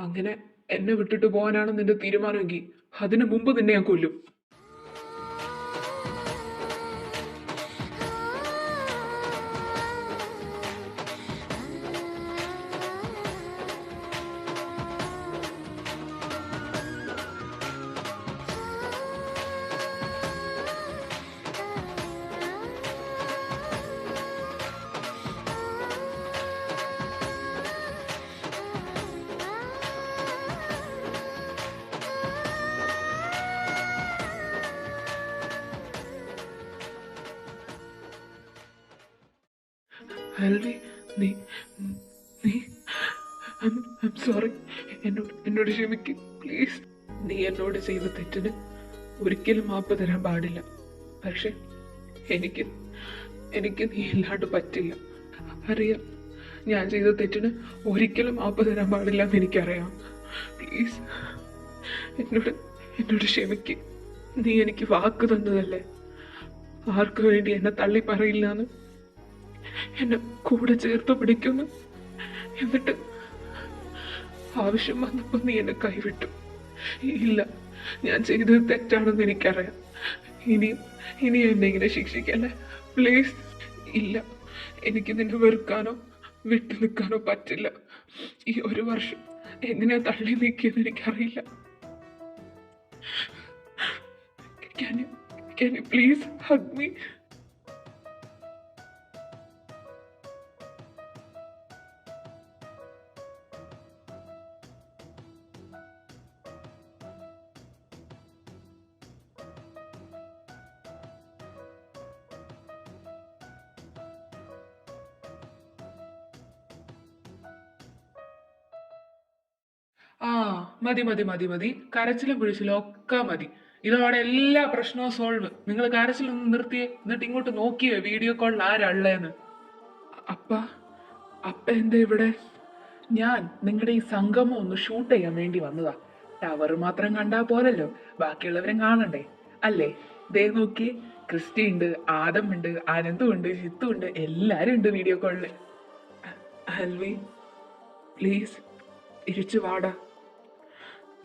അങ്ങനെ എന്നെ വിട്ടിട്ട് പോകാനാണ് നിന്റെ തീരുമാനമെങ്കിൽ അതിനു മുമ്പ് നിന്നെ ഞാൻ കൊല്ലും. ഹെൽവി, നീ നീ സോറി, എന്നോട് ക്ഷമിക്ക് പ്ലീസ്. നീ എന്നോട് ചെയ്ത തെറ്റിന് ഒരിക്കലും മാപ്പ് തരാൻ പാടില്ല. പക്ഷെ എനിക്ക് എനിക്ക് നീ ഇല്ലാണ്ട് പറ്റില്ല. അറിയാം, ഞാൻ ചെയ്ത തെറ്റിന് ഒരിക്കലും മാപ്പ് തരാൻ പാടില്ല എന്ന് എനിക്കറിയാം. പ്ലീസ് എന്നോട് ക്ഷമിക്ക്. നീ എനിക്ക് വാക്ക് തന്നതല്ലേ, ആർക്കു വേണ്ടി എന്നെ തള്ളി പറയില്ല എന്ന്, എന്നെ കൂടെ ചേർത്ത് പിടിക്കുന്നു. എന്നിട്ട് ആവശ്യം വന്നപ്പോ നീ എന്നെ കൈവിട്ടു. ഇല്ല, ഞാൻ ചെയ്തത് തെറ്റാണെന്ന് എനിക്കറിയാം. ഇനി എന്നെ ഇങ്ങനെ ശിക്ഷിക്കല്ലേ പ്ലീസ്. ഇല്ല, എനിക്ക് നിന്നെ വെറുക്കാനോ വിട്ടു നിൽക്കാനോ പറ്റില്ല. ഈ ഒരു വർഷം എങ്ങനെയാ തള്ളി നീക്കിയെന്ന് എനിക്കറിയില്ല. Can you please hug me? ആ, മതി മതി മതി മതി, കരച്ചിലും പിടിച്ചിലും ഒക്കെ മതി. ഇതോടെ എല്ലാ പ്രശ്നവും സോൾവ്. നിങ്ങൾ കരച്ചിലൊന്ന് നിർത്തിയേ, എന്നിട്ട് ഇങ്ങോട്ട് നോക്കിയേ വീഡിയോ കോളിൽ ആരാള്ളേന്ന്. അപ്പ അപ്പ എന്താ ഇവിടെ? ഞാൻ നിങ്ങളുടെ ഈ സംഗമം ഒന്ന് ഷൂട്ട് ചെയ്യാൻ വേണ്ടി വന്നതാ. ടവർ മാത്രം കണ്ടാ പോരല്ലോ, ബാക്കിയുള്ളവരും കാണണ്ടേ അല്ലേ? ദേ നോക്കി, ക്രിസ്റ്റി ഉണ്ട്, ആദം ഉണ്ട്, അനന്തും ഉണ്ട്, ജിത്തും ഉണ്ട്, എല്ലാരും ഉണ്ട് വീഡിയോ കോളില്. ഹൽവി പ്ലീസ് തിരിച്ചു വാടാ.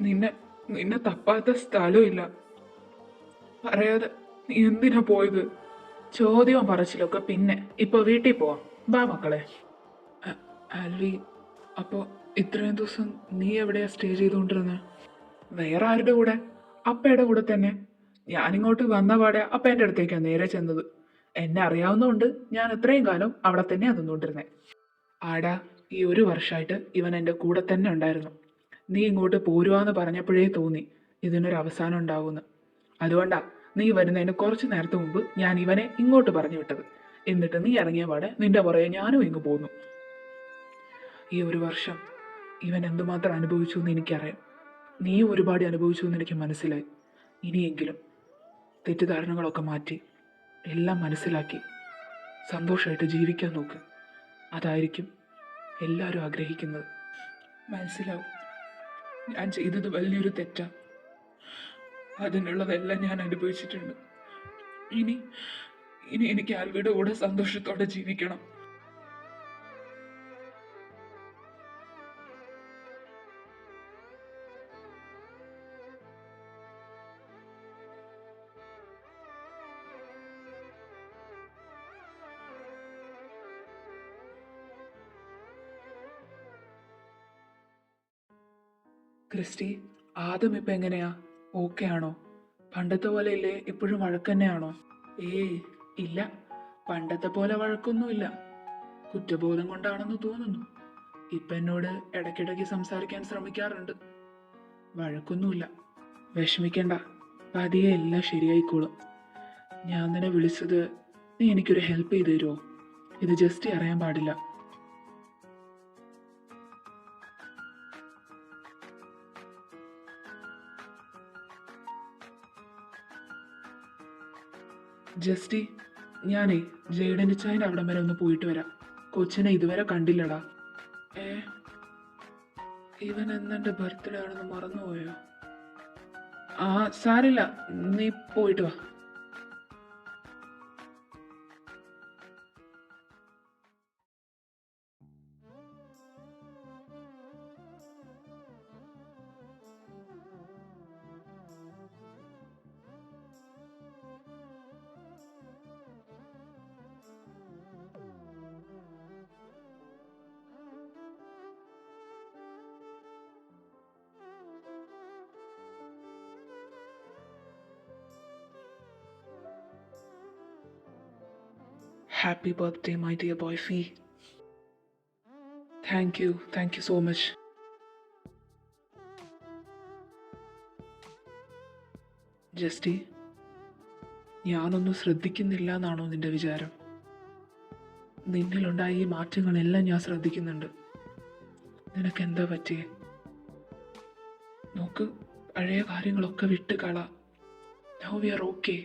നിന്നെ തപ്പാത്ത സ്ഥലവും ഇല്ല. പറയാതെ നീ എന്തിനാ പോയത്? ചോദ്യവും പറച്ചിലൊക്കെ പിന്നെ. ഇപ്പൊ വീട്ടിൽ പോവാം, ബാ മക്കളെ. ആൽവി, അപ്പോ ഇത്രയും ദിവസം നീ എവിടെയാ സ്റ്റേ ചെയ്തുകൊണ്ടിരുന്നത്? വേറെ ആരുടെ കൂടെ? അപ്പയുടെ കൂടെ തന്നെ. ഞാനിങ്ങോട്ട് വന്ന പാടെ അപ്പ എൻ്റെ അടുത്തേക്കാണ് നേരെ ചെന്നത്. എന്നെ അറിയാവുന്നതുകൊണ്ട് ഞാൻ ഇത്രയും കാലം അവിടെ തന്നെയാണ് നിന്നുകൊണ്ടിരുന്നത്. ആടാ, ഈ ഒരു വർഷമായിട്ട് ഇവൻ എൻ്റെ കൂടെ തന്നെ ഉണ്ടായിരുന്നു. നീ ഇങ്ങോട്ട് പോരുവാന്ന് പറഞ്ഞപ്പോഴേ തോന്നി ഇതിനൊരു അവസാനം ഉണ്ടാവുമെന്ന്. അതുകൊണ്ടാ നീ വരുന്നതിന് കുറച്ച് നേരത്തെ മുമ്പ് ഞാൻ ഇവനെ ഇങ്ങോട്ട് പറഞ്ഞു വിട്ടത്. എന്നിട്ട് നീ ഇറങ്ങിയ പാടെ നിന്റെ പുറകെ ഞാനും ഇങ്ങ് പോന്നു. ഈ ഒരു വർഷം ഇവൻ എന്തുമാത്രം അനുഭവിച്ചു എന്ന് എനിക്കറിയാം. നീയും ഒരുപാട് അനുഭവിച്ചു എന്ന് എനിക്ക് മനസ്സിലായി. ഇനിയെങ്കിലും തെറ്റിദ്ധാരണകളൊക്കെ മാറ്റി എല്ലാം മനസ്സിലാക്കി സന്തോഷമായിട്ട് ജീവിക്കാൻ നോക്ക്. അതായിരിക്കും എല്ലാവരും ആഗ്രഹിക്കുന്നത്. മനസ്സിലാവും, ഞാൻ ചെയ്തത് വലിയൊരു തെറ്റാ. അതിനുള്ളതെല്ലാം ഞാൻ അനുഭവിച്ചിട്ടുണ്ട്. ഇനി ഇനി എനിക്ക് ആൽവിയുടെ കൂടെ സന്തോഷത്തോടെ ജീവിക്കണം. ക്രിസ്റ്റി, ആദം ഇപ്പം എങ്ങനെയാ? ഓക്കെ ആണോ? പണ്ടത്തെ പോലെ ഇല്ലേ? ഇപ്പോഴും വഴക്ക് തന്നെയാണോ? ഏയ് ഇല്ല, പണ്ടത്തെ പോലെ വഴക്കൊന്നുമില്ല. കുറ്റബോധം കൊണ്ടാണെന്ന് തോന്നുന്നു. ഇപ്പം എന്നോട് ഇടയ്ക്കിടയ്ക്ക് സംസാരിക്കാൻ ശ്രമിക്കാറുണ്ട്. വഴക്കൊന്നുമില്ല. വിഷമിക്കണ്ട, പതിയെ എല്ലാം ശരിയായിക്കോളും. ഞാൻ നിന്നെ വിളിച്ചത്, നീ എനിക്കൊരു ഹെൽപ്പ് ചെയ്തു തരുമോ? ഇത് ജസ്റ്റ് അറിയാൻ പാടില്ല. ജസ്റ്റി, ഞാനേ ജെയ്ഡൻ്റെ ചായൻ്റെ അവിടം വരെ ഒന്ന് പോയിട്ട് വരാം. കൊച്ചിനെ ഇതുവരെ കണ്ടില്ലടാ. ഇവൻ എന്നെ ബർത്ത്ഡേ ആണെന്ന് മറന്നുപോയോ? ആ, സാരില്ല, നീ പോയിട്ട് വാ. Happy birthday my dear boy fee. Thank you so much. Justy, ഞാനൊന്നും ശ്രദ്ധിക്കുന്നില്ല എന്നാണോ നിന്റെ വിചാരം? നിന്നിലുണ്ടായ ഈ മാറ്റങ്ങളെല്ലാം ഞാൻ ശ്രദ്ധിക്കുന്നുണ്ട്. നിനക്കെന്താ പറ്റിയേ? നോക്ക്, പഴയ കാര്യങ്ങളൊക്കെ വിട്ട് കള. Now we are okay.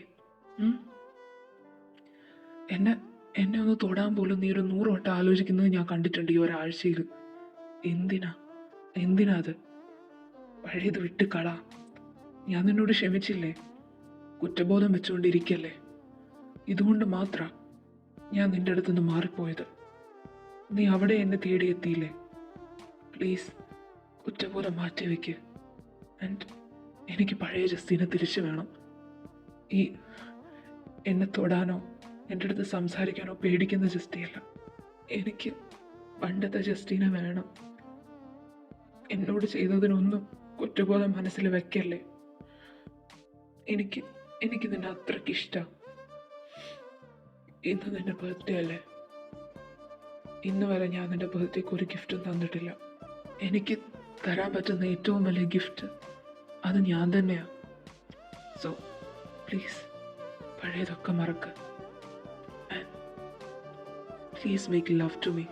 എന്നെ ഒന്ന് തൊടാൻ പോലും നീ ഒരു 100 വട്ടം ആലോചിക്കുന്നത് ഞാൻ കണ്ടിട്ടുണ്ട് ഈ ഒരാഴ്ചയിൽ. എന്തിനാ അത്? പഴയത് വിട്ട് കള. ഞാൻ നിന്നോട് ക്ഷമിച്ചില്ലേ? കുറ്റബോധം വെച്ചുകൊണ്ടിരിക്കല്ലേ? ഇതുകൊണ്ട് മാത്രം ഞാൻ നിന്റെ അടുത്തുനിന്ന് മാറിപ്പോയത്. നീ അവിടെ എന്നെ തേടിയെത്തിയില്ലേ? പ്ലീസ്, കുറ്റബോധം മാറ്റി വയ്ക്ക്. ആൻഡ് എനിക്ക് പഴയ ജസ്റ്റിനെ തിരിച്ചു വേണം. ഈ എന്നെ തൊടാനോ എൻ്റെ അടുത്ത് സംസാരിക്കാനോ പേടിക്കുന്ന ജസ്റ്റിയല്ല. എനിക്ക് പണ്ടത്തെ ജസ്റ്റിനെ വേണം. എന്നോട് ചെയ്തതിനൊന്നും കുറ്റബോധം മനസ്സിൽ വെക്കല്ലേ. എനിക്ക് നിന്നെ അത്രയ്ക്ക് ഇഷ്ടം. ഇന്ന് നിന്റെ ബർത്ത്ഡേ അല്ലേ? ഇന്ന് വരെ ഞാൻ നിന്റെ ബർത്ത്ഡേക്ക് ഒരു ഗിഫ്റ്റും തന്നിട്ടില്ല. എനിക്ക് തരാൻ പറ്റുന്ന ഏറ്റവും വലിയ ഗിഫ്റ്റ് അത് ഞാൻ തന്നെയാണ്. സോ പ്ലീസ്, പഴയതൊക്കെ മറക്ക്. And please make love to me.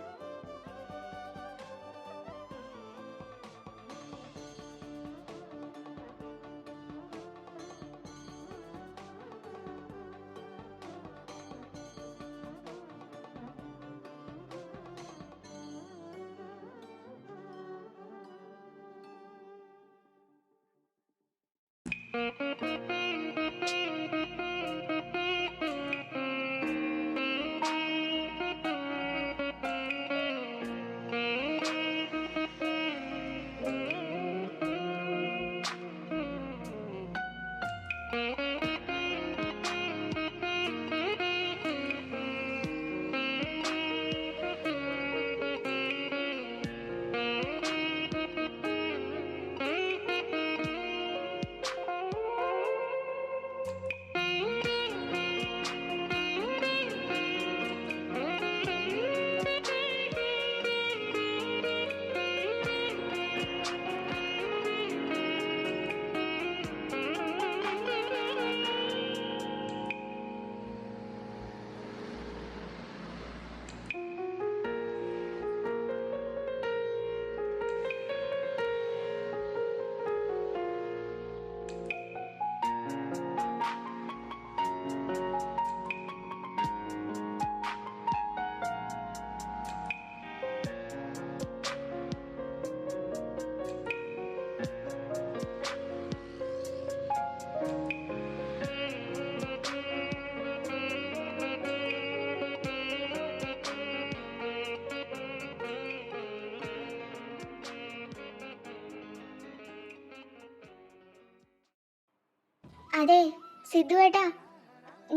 അതെ സിദ്ധുവേട്ടാ,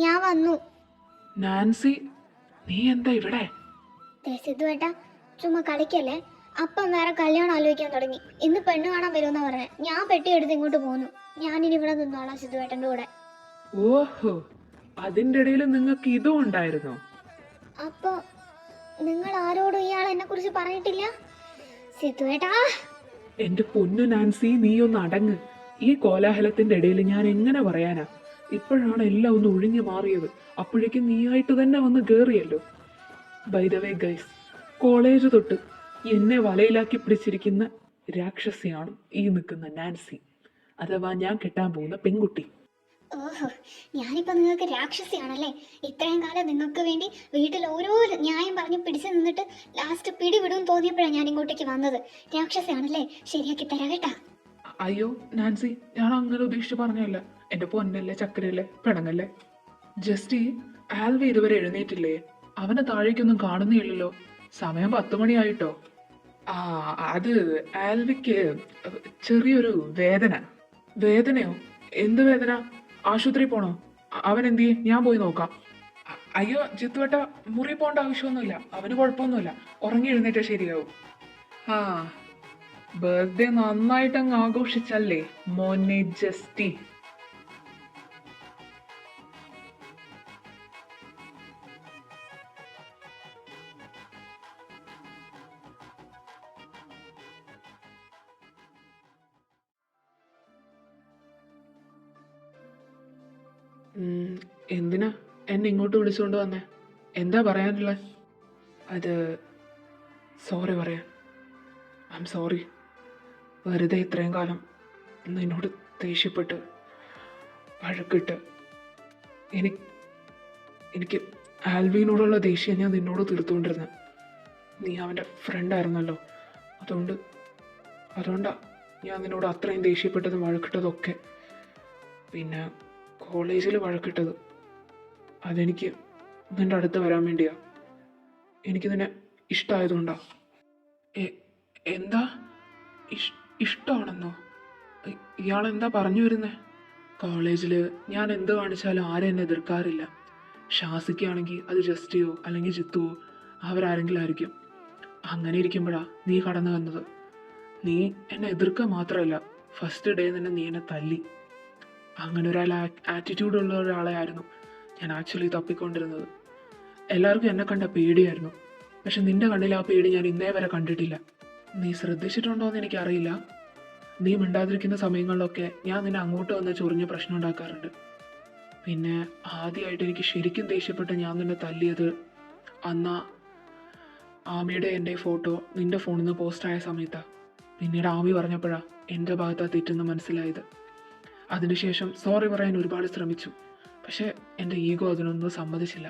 ഞാൻ വന്നു. നാൻസി, നീ എന്താ ഇവിടെ? സിദ്ധുവേട്ടാ, ചുമ്മാ കളിക്കല്ലേ. അപ്പം വേറെ കല്യാണം ആലോചിക്കാൻ തുടങ്ങി. ഇന്ന് പെണ്ണ് കാണാൻ വരുമെന്നാ പറഞ്ഞത്. ഞാൻ പെട്ടി എടുത്ത് ഇങ്ങോട്ട് പോന്നു. ഞാനിനി ഇവിടെ നിന്നോളാം സിദ്ധുവേട്ടൻ്റെ കൂടെ. ഓഹോ, അതിൻ്റെ ഇടയിൽ നിങ്ങൾക്ക് ഇതും ഉണ്ടായിരുന്നോ? അപ്പൊ നിങ്ങൾ ആരോടും ഇയാൾ എന്നെ കുറിച്ച് പറഞ്ഞിട്ടില്ല? സിദ്ധുവേട്ടാ, എന്റെ പൊന്നു നാൻസി, നീ ഒന്ന് അടങ്ങ്. ഈ കോലാഹലത്തിന്റെ ഇടയിൽ ഞാൻ എങ്ങനെ പറയാനാ? ഇപ്പോഴാണ് എല്ലാം ഒന്ന് ഒഴിഞ്ഞു മാറിയത്. അപ്പോഴേക്കും നീയായിട്ട് തന്നെ വന്ന് കേറിയല്ലോ. By the way guys, college തൊട്ട് എന്നെ വലയിലാക്കി പിടിച്ചിരിക്കുന്ന രാക്ഷസിയാണ് ഈ നിൽക്കുന്ന നാൻസി, അഥവാ ഞാൻ കെട്ടാൻ പോകുന്ന പെൺകുട്ടി. ഓഹോ, ഞാനിപ്പോ നിങ്ങൾക്ക് രാക്ഷസിയാണല്ലേ? ഇത്രയും കാലം നിങ്ങൾക്ക് വേണ്ടി വീട്ടിൽ ഓരോ ന്യായം പറഞ്ഞ് പിടിച്ചു നിന്നിട്ട് ലാസ്റ്റ് പിടിവിടും തോന്നിയപ്പോഴാണ് ഞാൻ ഇങ്ങോട്ടേക്ക് വന്നത്. രാക്ഷസിയാണല്ലേ? ശരിയാക്കി തരാം കേട്ടാ. അയ്യോ നാൻസി, ഞാൻ അങ്ങനെ ഉദ്ദേശിച്ച് പറഞ്ഞല്ല. എന്റെ പൊന്നല്ലേ, ചക്കരയല്ലേ, പിണങ്ങല്ലേ. ജസ്റ്റ് ആൽവി ഇതുവരെ എഴുന്നേറ്റില്ലേ? അവനെ താഴേക്കൊന്നും കാണുന്നില്ലല്ലോ. സമയം 10 മണിയായിട്ടോ. ആ, അത് ആൽവിക്ക് ചെറിയൊരു വേദന. വേദനയോ? എന്ത് വേദന? ആശുപത്രി പോണോ? അവൻ എന്ത് ചെയ്യും? ഞാൻ പോയി നോക്കാം. അയ്യോ ജിത്തുവേട്ട, മുറി പോകേണ്ട ആവശ്യമൊന്നുമില്ല. അവന് കുഴപ്പമൊന്നുമില്ല. ഉറങ്ങി എഴുന്നേറ്റാ ശരിയാവും. ആ, ബർത്ത്ഡേ നന്നായിട്ടങ്ങ് ആഘോഷിച്ചല്ലേ മോനെ ജസ്റ്റി? ഉം, എന്തിനാ എന്നെ ഇങ്ങോട്ട് വിളിച്ചുകൊണ്ട് വന്നേ? എന്താ പറയാനുള്ളത്? അത് സോറി പറയാൻ. I am sorry. വെറുതെ ഇത്രയും കാലം നിന്നോട് ദേഷ്യപ്പെട്ട് വഴക്കിട്ട് എനിക്ക് എനിക്ക് ആൽവിനോടുള്ള ദേഷ്യം ഞാൻ നിന്നോട് തീർത്തുകൊണ്ടിരുന്നത്. നീ അവൻ്റെ ഫ്രണ്ടായിരുന്നല്ലോ. അതുകൊണ്ട് അതുകൊണ്ടാണ് ഞാൻ നിന്നോട് അത്രയും ദേഷ്യപ്പെട്ടതും വഴക്കിട്ടതും ഒക്കെ. പിന്നെ കോളേജിൽ വഴക്കിട്ടത് അതെനിക്ക് നിൻ്റെ അടുത്ത് വരാൻ വേണ്ടിയാ. എനിക്ക് നിന്നെ ഇഷ്ടമായതുകൊണ്ടാ. എന്താ ഇഷ്ടമാണെന്നോ? ഇയാളെന്താ പറഞ്ഞു വരുന്നേ? കോളേജിൽ ഞാൻ എന്ത് കാണിച്ചാലും ആരും എന്നെ എതിർക്കാറില്ല. ശാസിക്കുകയാണെങ്കിൽ അത് ജസ്റ്റിയോ അല്ലെങ്കിൽ ജിത്തുവോ അവരാരെങ്കിലും ആയിരിക്കും. അങ്ങനെ ഇരിക്കുമ്പോഴാണ് നീ കടന്നു വന്നത്. നീ എന്നെ എതിർക്കുക മാത്രമല്ല, ഫസ്റ്റ് ഡേ തന്നെ നീ എന്നെ തല്ലി. അങ്ങനെ ആറ്റിറ്റ്യൂഡ് ഉള്ള ഒരാളെ ആയിരുന്നു ഞാൻ ആക്ച്വലി തപ്പിക്കൊണ്ടിരുന്നത്. എല്ലാവർക്കും എന്നെ കണ്ട പേടിയായിരുന്നു. പക്ഷെ നിന്റെ കണ്ണിൽ ആ പേടി ഞാൻ ഇന്നേ വരെ കണ്ടിട്ടില്ല. നീ ശ്രദ്ധിച്ചിട്ടുണ്ടോ എന്ന് എനിക്കറിയില്ല. നീ മിണ്ടാതിരിക്കുന്ന സമയങ്ങളിലൊക്കെ ഞാൻ നിന്നെ അങ്ങോട്ട് വന്ന് ചൊറിഞ്ഞ് പ്രശ്നം ഉണ്ടാക്കാറുണ്ട്. പിന്നെ ആദ്യമായിട്ട് എനിക്ക് ശരിക്കും ദേഷ്യപ്പെട്ട് ഞാൻ നിന്നെ തല്ലിയത് അന്ന് ആമിയുടെ എൻ്റെ ഫോട്ടോ നിന്റെ ഫോണിൽ നിന്ന് പോസ്റ്റായ സമയത്താണ്. പിന്നീട് ആമി പറഞ്ഞപ്പോഴാണ് എൻ്റെ ഭാഗത്താണ് തെറ്റെന്ന് മനസ്സിലായത്. അതിനുശേഷം സോറി പറയാൻ ഒരുപാട് ശ്രമിച്ചു. പക്ഷേ എൻ്റെ ഈഗോ അതിനൊന്നും സമ്മതിച്ചില്ല.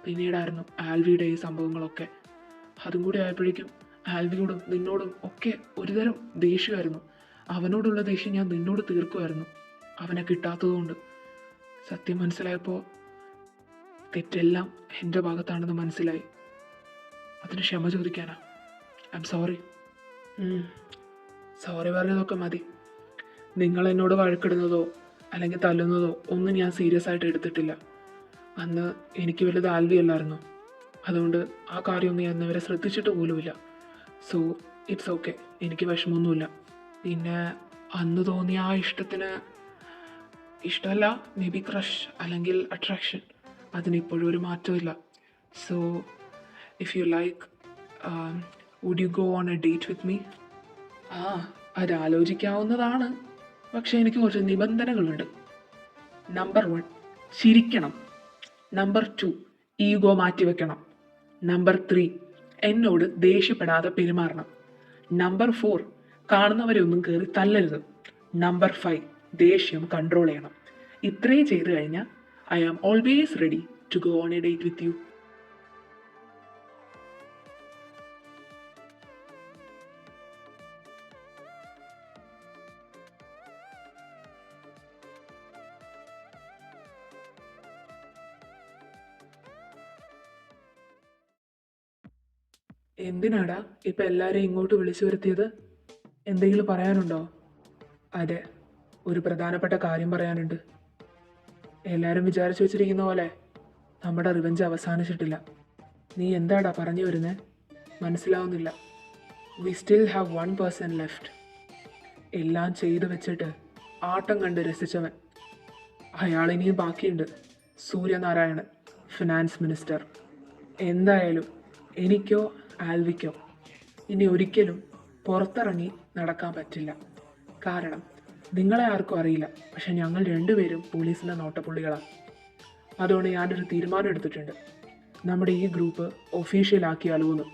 പിന്നീടായിരുന്നു ആൽവിയുടെ ഈ സംഭവങ്ങളൊക്കെ. അതും കൂടി ആയപ്പോഴേക്കും ആൽവിയോടും നിന്നോടും ഒക്കെ ഒരുതരം ദേഷ്യമായിരുന്നു. അവനോടുള്ള ദേഷ്യം ഞാൻ നിന്നോട് തീർക്കുമായിരുന്നു, അവനെ കിട്ടാത്തതുകൊണ്ട്. സത്യം മനസ്സിലായപ്പോൾ തെറ്റെല്ലാം എൻ്റെ ഭാഗത്താണെന്ന് മനസ്സിലായി. അതിന് ക്ഷമ ചോദിക്കാനാ. I am sorry. സോറി പറഞ്ഞതൊക്കെ മതി. നിങ്ങൾ എന്നോട് വഴക്കിടുന്നതോ അല്ലെങ്കിൽ തല്ലുന്നതോ ഒന്നും ഞാൻ സീരിയസ് ആയിട്ട് എടുത്തിട്ടില്ല. അന്ന് എനിക്ക് വലുത് ആൽവി അല്ലായിരുന്നു. അതുകൊണ്ട് ആ കാര്യമൊന്നും ഞാൻ ഇന്നുവരെ ശ്രദ്ധിച്ചിട്ട് പോലുമില്ല. സോ ഇറ്റ്സ് ഓക്കെ, എനിക്ക് വിഷമമൊന്നുമില്ല. പിന്നെ അന്ന് തോന്നിയ ആ ഇഷ്ടമല്ല, മേ ബി ക്രഷ് അല്ലെങ്കിൽ അട്രാക്ഷൻ, അതിനിപ്പോഴും ഒരു മാറ്റമില്ല. So if you like, would you go on a date with me? അത് ആലോചിക്കാവുന്നതാണ്. പക്ഷേ എനിക്ക് കുറച്ച് നിബന്ധനകളുണ്ട്. നമ്പർ 1, ചിരിക്കണം. നമ്പർ 2, ഈഗോ മാറ്റിവെക്കണം. നമ്പർ 3, എന്നോട് ദേഷ്യപ്പെടാതെ പെരുമാറണം. നമ്പർ 4, കാണുന്നവരെ ഒന്നും കയറി തല്ലരുത്. നമ്പർ 5, ദേഷ്യം കൺട്രോൾ ചെയ്യണം. ഇത്രയും ചെയ്തു കഴിഞ്ഞാൽ I am always ready to go on a date with you. എന്തിനാടാ ഇപ്പം എല്ലാവരെയും ഇങ്ങോട്ട് വിളിച്ചു വരുത്തിയത്? എന്തെങ്കിലും പറയാനുണ്ടോ? അതെ, ഒരു പ്രധാനപ്പെട്ട കാര്യം പറയാനുണ്ട്. എല്ലാവരും വിചാരിച്ചു വെച്ചിരിക്കുന്ന പോലെ നമ്മുടെ റിവെഞ്ച് അവസാനിച്ചിട്ടില്ല. നീ എന്താടാ പറഞ്ഞു വരുന്നേ? മനസ്സിലാവുന്നില്ല. We still have 1 person left. എല്ലാം ചെയ്തു വെച്ചിട്ട് ആട്ടം കണ്ട് രസിച്ചവൻ. അയാളിനിയും ബാക്കിയുണ്ട്. Suryanarayanan, finance minister. എന്തായാലും എനിക്കോ ആൽവിക്കോ ഇനി ഒരിക്കലും പുറത്തിറങ്ങി നടക്കാൻ പറ്റില്ല. കാരണം നിങ്ങളെ ആർക്കും അറിയില്ല, പക്ഷെ ഞങ്ങൾ രണ്ടുപേരും പോലീസിൻ്റെ നോട്ടപ്പുള്ളികളാണ്. അതുകൊണ്ട് ഞാനൊരു തീരുമാനം എടുത്തിട്ടുണ്ട്. നമ്മുടെ ഈ ഗ്രൂപ്പ് ഒഫീഷ്യലാക്കിയാലോ എന്ന്.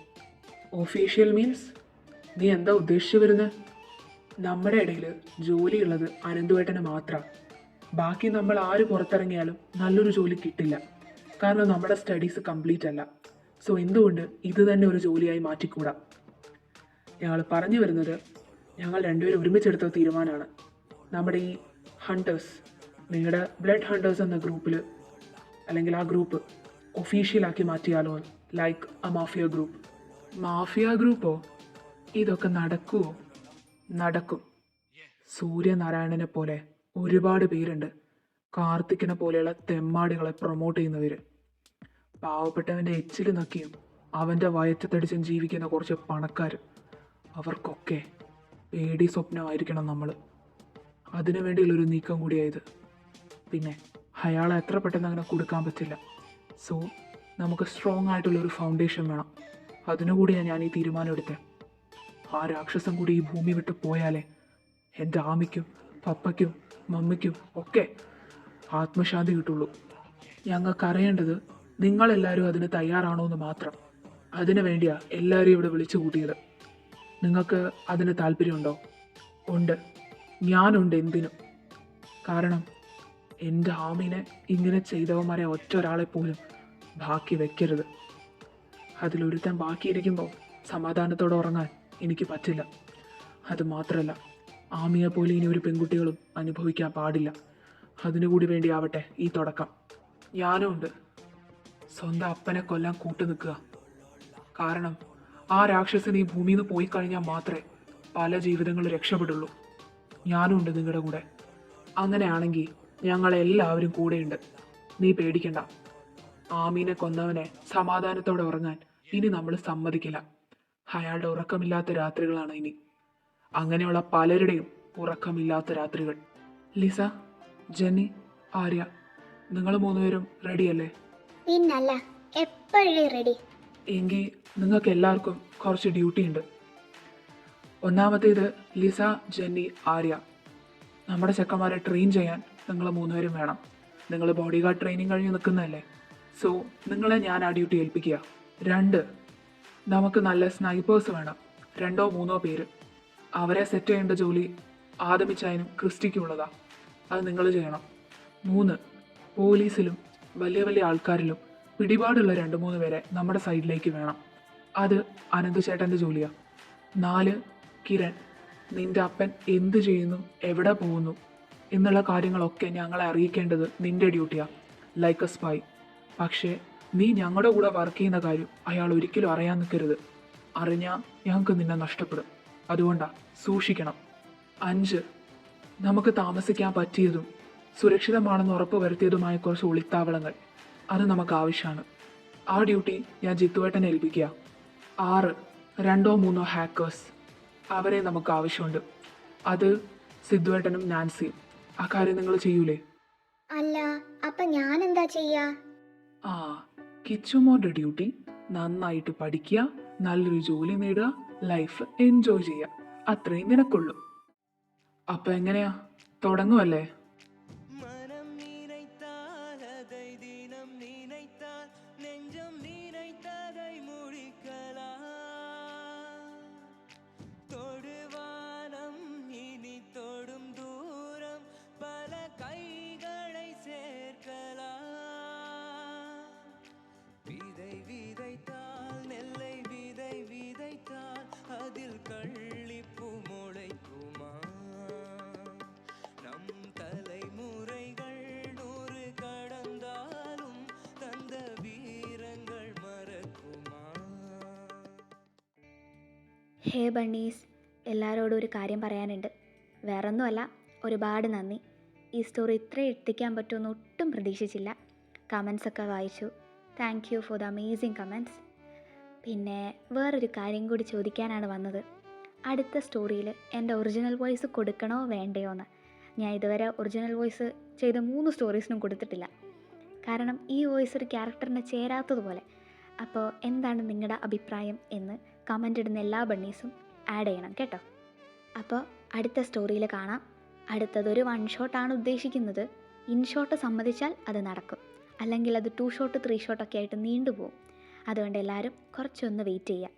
ഒഫീഷ്യൽ മീൻസ് നീ എന്താ ഉദ്ദേശിച്ചു വരുന്നത്? നമ്മുടെ ഇടയിൽ ജോലിയുള്ളത് അനന്തുവേട്ടന് മാത്രമാണ്. ബാക്കി നമ്മൾ ആര് പുറത്തിറങ്ങിയാലും നല്ലൊരു ജോലി കിട്ടില്ല. കാരണം നമ്മുടെ സ്റ്റഡീസ് കംപ്ലീറ്റ് അല്ല. സോ എന്തുകൊണ്ട് ഇത് തന്നെ ഒരു ജോലിയായി മാറ്റിക്കൂടാ? ഞങ്ങൾ പറഞ്ഞു വരുന്നത്, ഞങ്ങൾ രണ്ടുപേരും ഒരുമിച്ചെടുത്ത തീരുമാനമാണ്. നമ്മുടെ ഈ ഹണ്ടേഴ്സ്, നിങ്ങളുടെ ബ്ലഡ് ഹണ്ടേഴ്സ് എന്ന ഗ്രൂപ്പിൽ അല്ലെങ്കിൽ ആ ഗ്രൂപ്പ് ഒഫീഷ്യലാക്കി മാറ്റിയാലോ? Like a mafia group. Mafia ഗ്രൂപ്പോ? ഇതൊക്കെ നടക്കുമോ? നടക്കും. സൂര്യനാരായണനെ പോലെ ഒരുപാട് പേരുണ്ട്. കാർത്തിക്കിനെ പോലെയുള്ള തെമ്മാടികളെ പ്രൊമോട്ട് ചെയ്യുന്നവർ. പാവപ്പെട്ടവൻ്റെ എച്ചിൽ നക്കിയും അവൻ്റെ വയറ്റത്തടിച്ചും ജീവിക്കുന്ന കുറച്ച് പണക്കാർ. അവർക്കൊക്കെ പേടി സ്വപ്നമായിരിക്കണം നമ്മൾ. അതിനു വേണ്ടിയുള്ളൊരു നീക്കം കൂടിയായത്. പിന്നെ അയാളെ എത്ര പെട്ടെന്ന് അങ്ങനെ കൊടുക്കാൻ പറ്റില്ല. സോ നമുക്ക് സ്ട്രോങ് ആയിട്ടുള്ളൊരു ഫൗണ്ടേഷൻ വേണം. അതിനുകൂടിയാണ് ഞാൻ ഈ തീരുമാനം എടുത്തത്. ആ രാക്ഷസം കൂടി ഈ ഭൂമി വിട്ട് പോയാലേ എൻ്റെ ആമിക്കും പപ്പയ്ക്കും മമ്മിക്കും ഒക്കെ ആത്മശാന്തി കിട്ടുള്ളൂ. ഞങ്ങൾക്കറിയേണ്ടത് നിങ്ങളെല്ലാവരും അതിന് തയ്യാറാണോ എന്ന് മാത്രം. അതിനു വേണ്ടിയാ എല്ലാവരെയും ഇവിടെ വിളിച്ചു കൂട്ടിയത്. നിങ്ങൾക്ക് അതിന് താല്പര്യമുണ്ടോ? ഉണ്ട്, ഞാനുണ്ട് എന്തിനും. കാരണം എൻ്റെ ആമീനെ ഇങ്ങനെ ചെയ്തവന്മാരെ ഒറ്റ ഒരാളെ പോലും ബാക്കി വെക്കരുത്. അതിലൊരുത്തൻ ബാക്കിയിരിക്കുമ്പോൾ സമാധാനത്തോടെ ഉറങ്ങാൻ എനിക്ക് പറ്റില്ല. അത് മാത്രമല്ല, ആമിയെ പോലെ ഇനി ഒരു പെൺകുട്ടികളും അനുഭവിക്കാൻ പാടില്ല. അതിനുകൂടി വേണ്ടിയാവട്ടെ ഈ തുടക്കം. ഞാനും ഉണ്ട്. സ്വന്തം അപ്പനെ കൊല്ലാൻ കൂട്ടു നിൽക്കുക. കാരണം ആ രാക്ഷസൻ ഈ ഭൂമിയിൽ നിന്ന് പോയി കഴിഞ്ഞാൽ മാത്രമേ പല ജീവിതങ്ങളും രക്ഷപ്പെടുള്ളൂ. ഞാനും ഉണ്ട് നിങ്ങളുടെ കൂടെ. അങ്ങനെയാണെങ്കിൽ ഞങ്ങളെല്ലാവരും കൂടെയുണ്ട്. നീ പേടിക്കണ്ട. ആമീനെ കൊന്നവനെ സമാധാനത്തോടെ ഉറങ്ങാൻ ഇനി നമ്മൾ സമ്മതിക്കില്ല. അയാളുടെ ഉറക്കമില്ലാത്ത രാത്രികളാണ് ഇനി. അങ്ങനെയുള്ള പലരുടെയും ഉറക്കമില്ലാത്ത രാത്രികൾ. ലിസ, ജെന്നി, ആര്യ, നിങ്ങൾ മൂന്നുപേരും റെഡിയല്ലേ? പിന്നല്ല, എപ്പോഴും റെഡി. എങ്കിൽ നിങ്ങൾക്ക് എല്ലാവർക്കും കുറച്ച് ഡ്യൂട്ടി ഉണ്ട്. ഒന്നാമത്തേത്, ലിസ, ജെന്നി, ആര്യ, നമ്മുടെ ചെക്കന്മാരെ ട്രെയിൻ ചെയ്യാൻ നിങ്ങൾ മൂന്നുപേരും വേണം. നിങ്ങൾ ബോഡി ഗാർഡ് ട്രെയിനിങ് കഴിഞ്ഞ് നിൽക്കുന്നതല്ലേ. സോ നിങ്ങളെ ഞാൻ ആ ഡ്യൂട്ടി ഏൽപ്പിക്കുക. 2, നമുക്ക് നല്ല സ്നൈപ്പേഴ്സ് വേണം. 2 or 3 പേര്. അവരെ സെറ്റ് ചെയ്യേണ്ട ജോലി ആദമിച്ചായനും ക്രിസ്റ്റിക്കും ഉള്ളതാ. അത് നിങ്ങൾ ചെയ്യണം. 3, പോലീസിലും വലിയ വലിയ ആൾക്കാരിലും പിടിപാടുള്ള 2-3 പേരെ നമ്മുടെ സൈഡിലേക്ക് വേണം. അത് അനന്ത് ചേട്ടൻ്റെ ജോലിയാണ്. 4, കിരൺ, നിന്റെ അപ്പൻ എന്ത് ചെയ്യുന്നു, എവിടെ പോകുന്നു എന്നുള്ള കാര്യങ്ങളൊക്കെ ഞങ്ങളെ അറിയിക്കേണ്ടത് നിന്റെ ഡ്യൂട്ടിയാണ്, ലൈക്ക് എ സ്പൈ. പക്ഷേ നീ ഞങ്ങളുടെ കൂടെ വർക്ക് ചെയ്യുന്ന കാര്യം അയാൾ ഒരിക്കലും അറിയാൻ നിൽക്കരുത്. അറിഞ്ഞാൽ ഞങ്ങൾക്ക് നിന്നെ നഷ്ടപ്പെടും. അതുകൊണ്ടാ സൂക്ഷിക്കണം. 5, നമുക്ക് താമസിക്കാൻ പറ്റിയതും സുരക്ഷിതമാണെന്ന് ഉറപ്പ് വരുത്തിയതുമായ കുറച്ച് ഒളിത്താവളങ്ങൾ. അത് നമുക്ക് ആവശ്യമാണ്. ആ ഡ്യൂട്ടി ഞാൻ ജിത്തുവേട്ടനെ ഏൽപ്പിക്കുക. 6, 2 or 3 ഹാക്കേഴ്സ്. അവരെ നമുക്ക് ആവശ്യമുണ്ട്. അത് സിദ്ധുവേട്ടനും നാൻസിയും. ആ കാര്യം നിങ്ങൾ ചെയ്യൂലേ? അല്ല, അപ്പൊ ഞാൻ എന്താ ചെയ്യാ? ആ, കിച്ചുമോന്റെ ഡ്യൂട്ടി നന്നായിട്ട് പഠിക്കുക, നല്ലൊരു ജോലി നേടുക, ലൈഫ് എൻജോയ് ചെയ്യുക. അത്രയും നിനക്കുള്ളൂ. അപ്പൊ എങ്ങനെയാ, തുടങ്ങുമല്ലേ? ഹേ ബണ്ണീസ്, എല്ലാവരോടും ഒരു കാര്യം പറയാനുണ്ട്. വേറൊന്നുമല്ല, ഒരുപാട് നന്ദി. ഈ സ്റ്റോറി ഇത്രയും എത്തിക്കാൻ പറ്റുമെന്ന് ഒട്ടും പ്രതീക്ഷിച്ചില്ല. കമൻസൊക്കെ വായിച്ചു. Thank you for the amazing comments. പിന്നെ വേറൊരു കാര്യം കൂടി ചോദിക്കാനാണ് വന്നത്. അടുത്ത സ്റ്റോറിയിൽ എൻ്റെ ഒറിജിനൽ വോയിസ് കൊടുക്കണോ വേണ്ടയോ എന്ന്. ഞാൻ ഇതുവരെ ഒറിജിനൽ വോയിസ് ചെയ്ത 3 സ്റ്റോറീസിനും കൊടുത്തിട്ടില്ല. കാരണം ഈ വോയിസ് ഒരു ക്യാരക്ടറിന് ചേരാത്തതുപോലെ. അപ്പോൾ എന്താണ് നിങ്ങളുടെ അഭിപ്രായം എന്ന് കമൻ്റ് ഇടുന്ന എല്ലാ ബണ്ണീസും ആഡ് ചെയ്യണം കേട്ടോ. അപ്പോൾ അടുത്ത സ്റ്റോറിയിൽ കാണാം. അടുത്തതൊരു 1 ഷോട്ടാണ് ഉദ്ദേശിക്കുന്നത്. ഇൻ ഷോട്ട് സമ്മതിച്ചാൽ അത് നടക്കും, അല്ലെങ്കിൽ അത് 2 ഷോട്ട് 3 ഷോട്ടൊക്കെ ആയിട്ട് നീണ്ടുപോകും. അതുകൊണ്ട് എല്ലാവരും കുറച്ചൊന്ന് വെയിറ്റ് ചെയ്യുക.